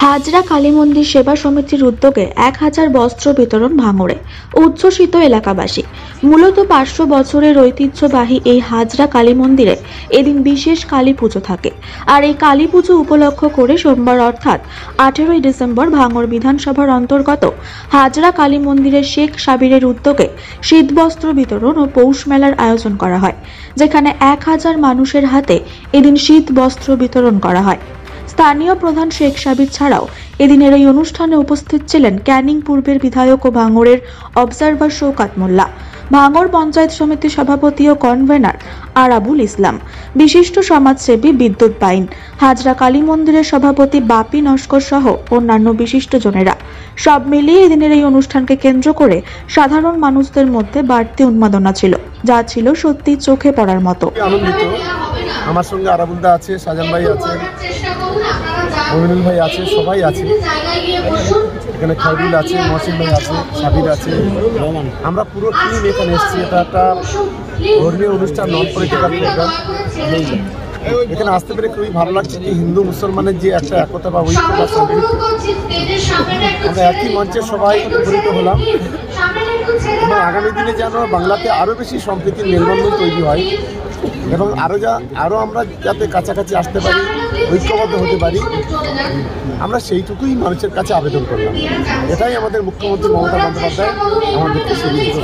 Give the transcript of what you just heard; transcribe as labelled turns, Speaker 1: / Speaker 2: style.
Speaker 1: হাজরা কালী মন্দির সেবা সমিতির উদ্যোগে 1000 বস্ত্র বিতরণ ভাঙড়ে। উচ্ছ্বসিত এলাকাবাসী। মূলত 500 বছরের ঐতিহ্যবাহী এই হাজরা কালী মন্দিরে এদিন বিশেষ কালী পুজো থাকে। আর এই কালী পুজো উপলক্ষ করে সোমবার অর্থাৎ 18ই ডিসেম্বর ভাঙড় বিধানসভার অন্তর্গত হাজরা কালী মন্দিরের শেখ সাবিরের উদ্যোগে শীতবস্ত্র বিতরণ ও পৌষ মেলার আয়োজন করা হয়, যেখানে 1000 মানুষের হাতে এদিন শীত বস্ত্র বিতরণ করা হয়। স্থানীয় প্রধান শেখ সাবির ছাড়াও এদিনের এই অনুষ্ঠানে উপস্থিত ছিলেন ক্যানিং পূর্বের বিধায়ক ও ভাঙড়ের অবজারভার শওকত মোল্লা, ভাঙড় পঞ্চায়েত সমিতির সভাপতি ও কনভেনার আরাবুল ইসলাম, বিশিষ্ট সমাজসেবী বিদ্যুৎ বাইন, হাজরা কালী মন্দিরের সভাপতি বাপি নস্কর সহ অন্যান্য বিশিষ্টজনেরা। সব মিলিয়ে এদিনের এই অনুষ্ঠানকে কেন্দ্র করে সাধারণ মানুষদের মধ্যে বাড়তি উন্মাদনা ছিল, যা ছিল সত্যি চোখে পড়ার মতো।
Speaker 2: আমার সঙ্গে আরাবুলদা আছে, সাজান ভাই আছে, মমিনুল ভাই আছে, সবাই আছে এখানে, খায়রুল আছে, মহসিন ভাই আছে, সাবির আছে, আমরা পুরো টিম এখানে এসেছি। এটা একটা ধর্মীয় অনুষ্ঠান, নন পলিটিক্যাল প্রোগ্রাম। এখানে আসতে পেরে খুবই ভালো লাগছে যে হিন্দু মুসলমানের যে একটা একতা বা ঐক্য বা সম্প্রীতি, আমরা একই মঞ্চে সবাই উপকৃত হলাম এবং আগামী দিনে যেন বাংলাতে আরও বেশি সম্প্রীতির মেলবন্ধন তৈরি হয় এবং আরও আমরা যাতে কাছাকাছি আসতে পারি, ঐক্যবদ্ধ হতে পারি, আমরা সেইটুকুই মানুষের কাছে আবেদন করলাম। এটাই আমাদের মুখ্যমন্ত্রী মমতা বন্দ্যোপাধ্যায় আমাদেরকে সুনিশ্চিত